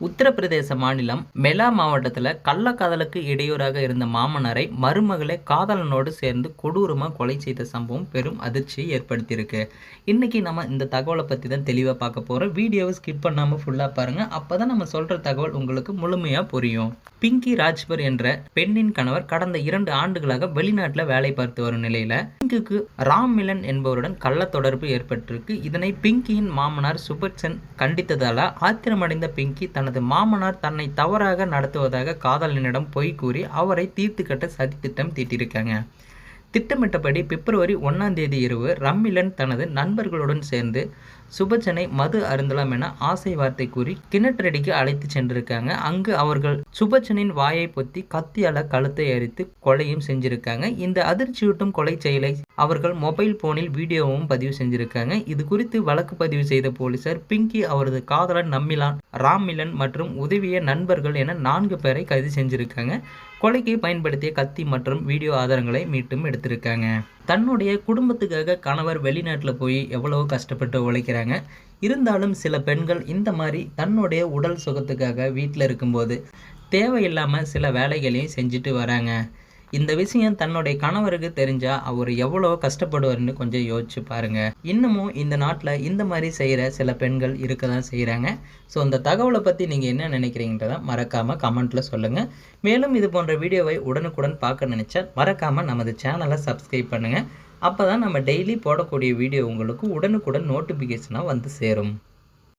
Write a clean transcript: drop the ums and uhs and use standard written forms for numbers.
உத்தரப்பிரதேச மாநிலம் மெலா மாவட்டத்தில் கள்ளக்காதலுக்கு இடையூறாக இருந்த மாமனாரை மருமகளை காதலனோடு சேர்ந்து கொடூரமாக கொலை செய்த சம்பவம் பெரும் அதிர்ச்சியை ஏற்படுத்தியிருக்கு. இன்னைக்கு நம்ம இந்த தகவலை பற்றி தான் தெளிவாக பார்க்க போகிறோம். வீடியோவை ஸ்கிப் பண்ணாமல் ஃபுல்லாக பாருங்கள். அப்போ தான் நம்ம சொல்கிற தகவல் உங்களுக்கு முழுமையாக புரியும். பிங்கி ராஜ்பர் என்ற பெண்ணின் கணவர் கடந்த 2 ஆண்டுகளாக வெளிநாட்டில் வேலை பார்த்து வரும் நிலையில் பிங்கிக்கு ராம் மிலன் என்பவருடன் கள்ள தொடர்பு ஏற்பட்டிருக்கு. இதனை பிங்கியின் மாமனார் சுபச்சன் கண்டித்ததால் ஆத்திரமடைந்த பிங்கி தனது மாமனார் தன்னை தவறாக நடத்துவதாக காதலனிடம் பொய் கூறி அவரை தீர்த்து கட்ட சதித்திட்டம் தீட்டியிருக்காங்க. திட்டமிட்டபடி பிப்ரவரி 1ஆம் தேதி இரவு ரம்மிலன் தனது நண்பர்களுடன் சேர்ந்து சுபச்சனை மது அருந்தலாம் என ஆசை வார்த்தை கூறி கிணற்றடிக்கு அழைத்து சென்றிருக்காங்க. அங்கு அவர்கள் சுபச்சனின் வாயை பொத்தி கத்தியால கழுத்தை அரித்து கொலையும் செஞ்சிருக்காங்க. இந்த அதிர்ச்சியூட்டும் கொலை செயலை அவர்கள் மொபைல் போனில் வீடியோவும் பதிவு செஞ்சிருக்காங்க. இது குறித்து வழக்கு பதிவு செய்த போலீசார் பிங்கி, அவரது காதலன் ராம் மிலன் மற்றும் உதவிய நண்பர்கள் என 4 பேரை கைது செஞ்சிருக்காங்க. கொலைக்கு பயன்படுத்திய கத்தி மற்றும் வீடியோ ஆதாரங்களை மீட்டும் எடுத்திருக்காங்க. தன்னுடைய குடும்பத்துக்காக கணவர் வெளிநாட்டில் போய் எவ்வளவோ கஷ்டப்பட்டு உழைக்கிறாங்க. இருந்தாலும் சில பெண்கள் இந்த மாதிரி தன்னுடைய உடல் சுகத்துக்காக வீட்டில் இருக்கும்போது தேவையில்லாமல் சில வேலைகளையும் செஞ்சுட்டு வராங்க. இந்த விஷயம் தன்னுடைய கணவருக்கு தெரிஞ்சா அவர் எவ்வளோ கஷ்டப்படுவார்னு கொஞ்சம் யோசிச்சு பாருங்க. இன்னமும் இந்த நாட்டில் இந்த மாதிரி செய்கிற சில பெண்கள் இருக்க தான் செய்கிறாங்க. ஸோ அந்த தகவலை பற்றி நீங்கள் என்ன நினைக்கிறீங்கன்றதை மறக்காமல் கமெண்ட்டில் சொல்லுங்கள். மேலும் இது போன்ற வீடியோவை உடனுக்குடன் பார்க்க நினச்சா மறக்காமல் நமது சேனலை சப்ஸ்கிரைப் பண்ணுங்கள். அப்போ தான் நம்ம டெய்லி போடக்கூடிய வீடியோ உங்களுக்கு உடனுக்குடன் நோட்டிஃபிகேஷனாக வந்து சேரும்.